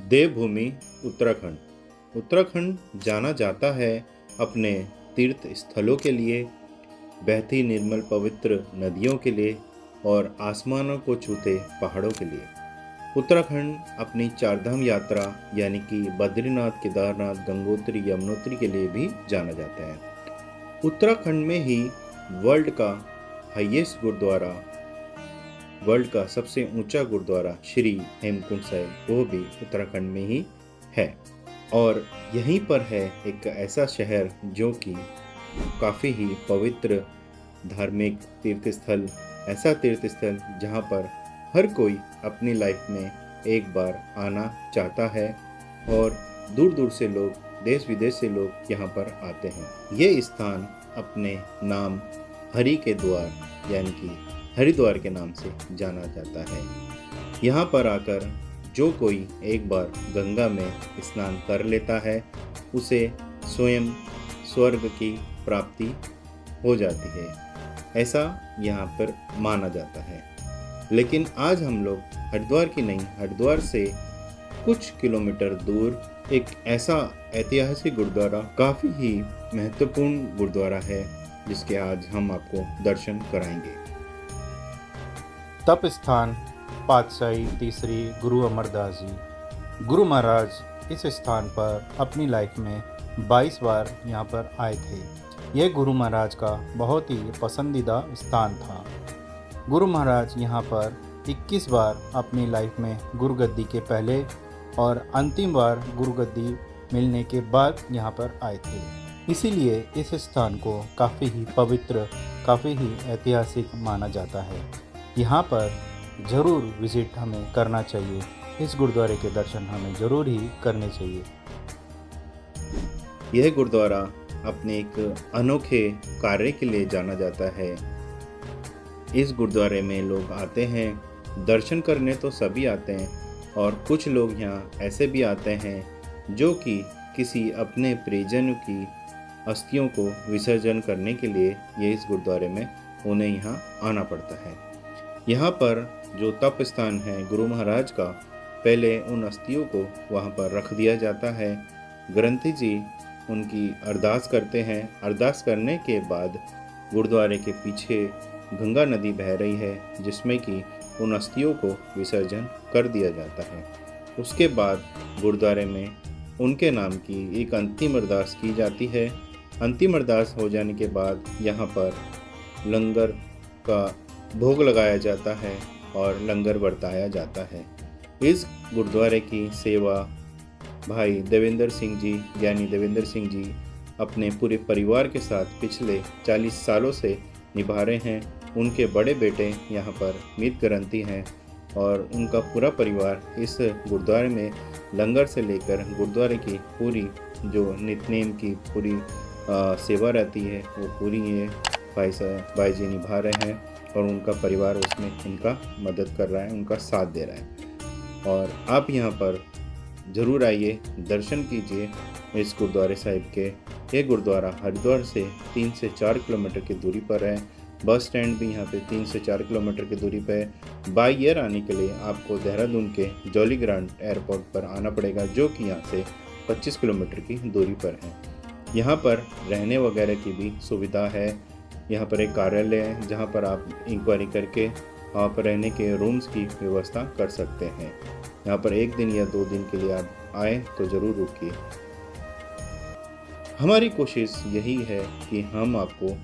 देवभूमि उत्तराखंड। उत्तराखंड जाना जाता है अपने तीर्थ स्थलों के लिए, बहती निर्मल पवित्र नदियों के लिए और आसमानों को छूते पहाड़ों के लिए। उत्तराखंड अपनी चारधाम यात्रा यानी कि बद्रीनाथ, केदारनाथ, गंगोत्री, यमुनोत्री के लिए भी जाना जाता है। उत्तराखंड में ही वर्ल्ड का हाईएस्ट गुरुद्वारा, वर्ल्ड का सबसे ऊंचा गुरुद्वारा श्री हेमकुंड साहिब, वो भी उत्तराखंड में ही है। और यहीं पर है एक ऐसा शहर जो कि काफ़ी ही पवित्र धार्मिक तीर्थस्थल, ऐसा तीर्थस्थल जहाँ पर हर कोई अपनी लाइफ में एक बार आना चाहता है और दूर दूर से लोग, देश विदेश से लोग यहाँ पर आते हैं। ये स्थान अपने नाम हरि के द्वार यानी कि हरिद्वार के नाम से जाना जाता है। यहाँ पर आकर जो कोई एक बार गंगा में स्नान कर लेता है उसे स्वयं स्वर्ग की प्राप्ति हो जाती है, ऐसा यहाँ पर माना जाता है। लेकिन आज हम लोग हरिद्वार की नहीं, हरिद्वार से कुछ किलोमीटर दूर एक ऐसा ऐतिहासिक गुरुद्वारा, काफ़ी ही महत्वपूर्ण गुरुद्वारा है जिसके आज हम आपको दर्शन कराएंगे। तप स्थान पातशाही तीसरी गुरु अमरदास जी। गुरु महाराज इस स्थान पर अपनी लाइफ में 22 बार यहाँ पर आए थे। यह गुरु महाराज का बहुत ही पसंदीदा स्थान था। गुरु महाराज यहाँ पर 21 बार अपनी लाइफ में गुरुगद्दी के पहले और अंतिम बार गुरुगद्दी मिलने के बाद यहाँ पर आए थे। इसीलिए इस स्थान को काफ़ी ही पवित्र, काफ़ी ही ऐतिहासिक माना जाता है। यहाँ पर ज़रूर विज़िट हमें करना चाहिए। इस गुरुद्वारे के दर्शन हमें ज़रूर ही करने चाहिए। यह गुरुद्वारा अपने एक अनोखे कार्य के लिए जाना जाता है। इस गुरुद्वारे में लोग आते हैं, दर्शन करने तो सभी आते हैं और कुछ लोग यहाँ ऐसे भी आते हैं जो कि किसी अपने परिजनों की अस्थियों को विसर्जन करने के लिए ये इस गुरुद्वारे में उन्हें यहाँ आना पड़ता है। यहाँ पर जो तप स्थान है गुरु महाराज का, पहले उन अस्थियों को वहाँ पर रख दिया जाता है। ग्रंथी जी उनकी अरदास करते हैं। अरदास करने के बाद गुरुद्वारे के पीछे गंगा नदी बह रही है जिसमें कि उन अस्थियों को विसर्जन कर दिया जाता है। उसके बाद गुरुद्वारे में उनके नाम की एक अंतिम अरदास की जाती है। अंतिम अरदास हो जाने के बाद यहाँ पर लंगर का भोग लगाया जाता है और लंगर बरताया जाता है। इस गुरुद्वारे की सेवा भाई देवेंद्र सिंह जी यानी देवेंद्र सिंह जी अपने पूरे परिवार के साथ पिछले 40 सालों से निभा रहे हैं। उनके बड़े बेटे यहाँ पर मीत ग्रंथी हैं और उनका पूरा परिवार इस गुरुद्वारे में लंगर से लेकर गुरुद्वारे की पूरी जो नित्यनेम की पूरी सेवा रहती है वो पूरी ये भाई जी निभा रहे हैं और उनका परिवार उसमें इनका मदद कर रहा है, उनका साथ दे रहा है। और आप यहाँ पर ज़रूर आइए, दर्शन कीजिए इस गुरुद्वारे साहिब के। ये गुरुद्वारा हरिद्वार से 3 से 4 किलोमीटर की दूरी पर है। बस स्टैंड भी यहाँ पे 3 से 4 किलोमीटर की दूरी पर है। बाई एयर आने के लिए आपको देहरादून के जॉली ग्रांट एयरपोर्ट पर आना पड़ेगा जो कि यहाँ से 25 किलोमीटर की दूरी पर है। यहाँ पर रहने वगैरह की भी सुविधा है। यहाँ पर एक कार्यालय है जहाँ पर आप इंक्वायरी करके वहाँ पर रहने के रूम्स की व्यवस्था कर सकते हैं। यहाँ पर 1 दिन या 2 दिन के लिए आप आए तो ज़रूर रुकिए। हमारी कोशिश यही है कि हम आपको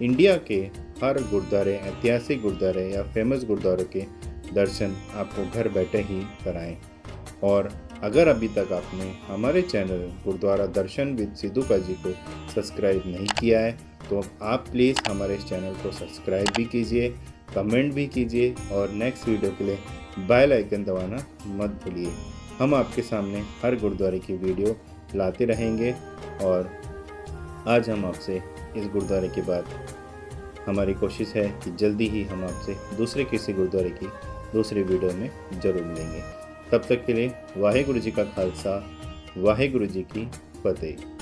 इंडिया के हर गुरुद्वारे, ऐतिहासिक गुरुद्वारे या फेमस गुरुद्वारों के दर्शन आपको घर बैठे ही कराएं। और अगर अभी तक आपने हमारे चैनल गुरुद्वारा दर्शन विद सिद्धू पाजी को सब्सक्राइब नहीं किया है तो आप प्लीज़ हमारे इस चैनल को सब्सक्राइब भी कीजिए, कमेंट भी कीजिए और नेक्स्ट वीडियो के लिए बेल आइकन दबाना मत भूलिए। हम आपके सामने हर गुरुद्वारे की वीडियो लाते रहेंगे। और आज हम आपसे इस गुरुद्वारे के बाद हमारी कोशिश है कि जल्दी ही हम आपसे दूसरे किसी गुरुद्वारे की दूसरी वीडियो में ज़रूर मिलेंगे। तब तक के लिए वाहेगुरु जी का खालसा, वाहेगुरु जी की फतेह।